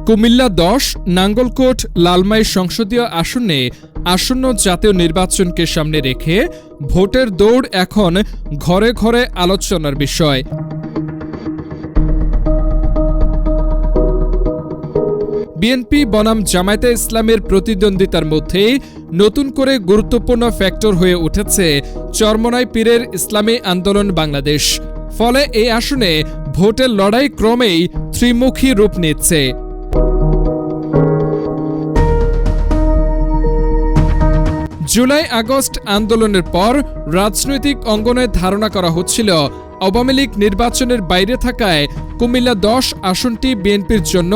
কুমিল্লা ১০ নাঙ্গলকোট লালমাই সংসদীয় আসনে আসন্ন জাতীয় নির্বাচনকে সামনে রেখে ভোটের দৌড় এখন ঘরে ঘরে আলোচনার বিষয়। বিএনপি বনাম জামায়াতে ইসলামের প্রতিদ্বন্দ্বিতার মধ্যেই নতুন করে গুরুত্বপূর্ণ ফ্যাক্টর হয়ে উঠেছে চরমোনাই পীরের ইসলামী আন্দোলন বাংলাদেশ। ফলে এই আসনে ভোটের লড়াই ক্রমেই ত্রিমুখী রূপ নিচ্ছে। জুলাই আগস্ট আন্দোলনের পর রাজনৈতিক অঙ্গনে ধারণা করা হচ্ছিল আওয়ামী লীগ নির্বাচনের বাইরে থাকায় কুমিল্লা ১০ আসনটি বিএনপির জন্য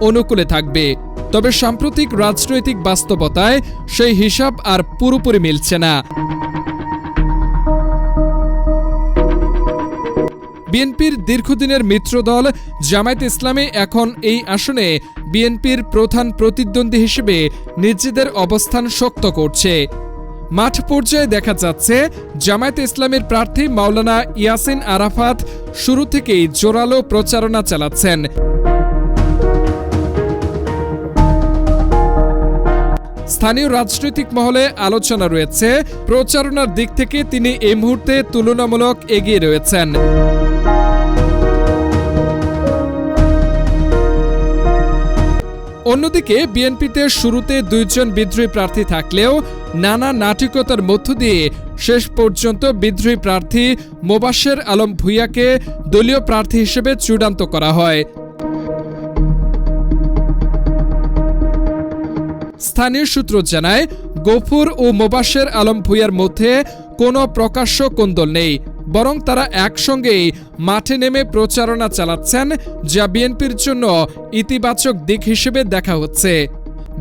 অনুকূলে থাকবে। তবে সাম্প্রতিক রাজনৈতিক বাস্তবতায় সেই হিসাব আর পুরোপুরি মিলছে না। বিএনপির দীর্ঘদিনের মিত্রদল জামায়াতে ইসলামী এখন এই আসনে বিএনপির প্রধান প্রতিদ্বন্দ্বী হিসেবে নিজেদের অবস্থান শক্ত করছে। মাঠ পর্যায়ে দেখা যাচ্ছে জামায়াতে ইসলামের প্রার্থী মাওলানা ইয়াসিন আরাফাত শুরু থেকেই জোরালো প্রচারণা চালাচ্ছেন। স্থানীয় রাজনৈতিক মহলে আলোচনা রয়েছে, প্রচারণার দিক থেকে তিনি এই মুহূর্তে তুলনামূলক এগিয়ে রয়েছেন। অন্যদিকে বিএনপিতে শুরুতে ২ জন বিদ্রোহী প্রার্থী থাকলেও নানা নাটকীয়তার মধ্য দিয়ে শেষ পর্যন্ত বিদ্রোহী প্রার্থী মোবাশ্বের আলম ভূঁইয়াকে দলীয় প্রার্থী হিসেবে চূড়ান্ত করা হয়। স্থানীয় সূত্র জানায়, গফুর ও মোবাশ্বের আলম ভূঁইয়ার মধ্যে কোনো প্রকাশ্য কোন্দল নেই, বরং তারা একসঙ্গেই মাঠে নেমে প্রচারণা চালাচ্ছেন, যা বিএনপির জন্য ইতিবাচক দিক হিসেবে দেখা হচ্ছে।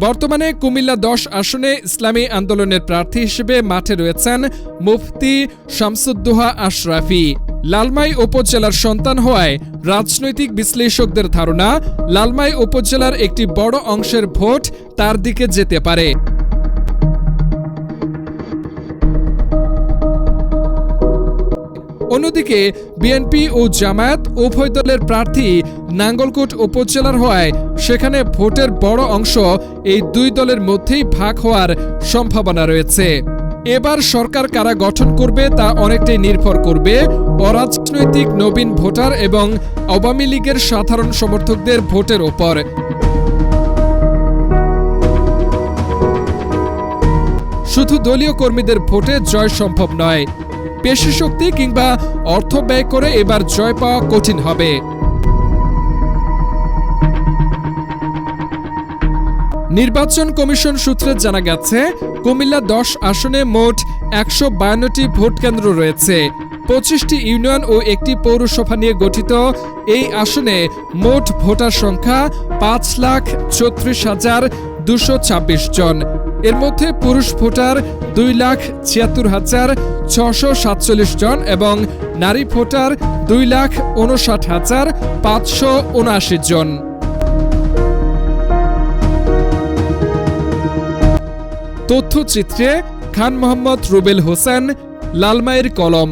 বর্তমানে কুমিল্লা ১০ আসনে ইসলামী আন্দোলনের প্রার্থী হিসেবে মাঠে রয়েছেন মুফতি শামসুদ্দোহা আশরাফি। লালমাই উপজেলার সন্তান হওয়ায় রাজনৈতিক বিশ্লেষকদের ধারণা, লালমাই উপজেলার একটি বড় অংশের ভোট তার দিকে যেতে পারে। অন্যদিকে বিএনপি ও জামায়াত উভয় দলের প্রার্থী নাঙ্গলকোট উপজেলার হওয়ায় সেখানে ভোটের বড় অংশ এই দুই দলের মধ্যেই ভাগ হওয়ার সম্ভাবনা রয়েছে। এবার সরকার কারা গঠন করবে তা অনেকটাই নির্ভর করবে অরাজনৈতিক নবীন ভোটার এবং আওয়ামী লীগের সাধারণ সমর্থকদের ভোটের ওপর। শুধু দলীয় কর্মীদের ভোটে জয় সম্ভব নয়, পেশি শক্তি কিংবা অর্থ ব্যয় করে এবার জয় পাওয়া কঠিন হবে। নির্বাচন কমিশন সূত্রে জানা গেছে, কুমিল্লা ১০ আসনে মোট ১৫২টি ভোট কেন্দ্র রয়েছে। ২৫টি ইউনিয়ন ও একটি পৌরসভা নিয়ে গঠিত এই আসনে মোট ভোটার সংখ্যা ৫,৩৬,২২৬ জন। এর মধ্যে পুরুষ ভোটার ২,৭৬,৬৪৭ জন এবং নারী ভোটার ২,৫৯,৫৭৯ জন। তথ্যচিত্রে খান মোহাম্মদ রুবেল হোসেন, লালমাইয়ের কলম।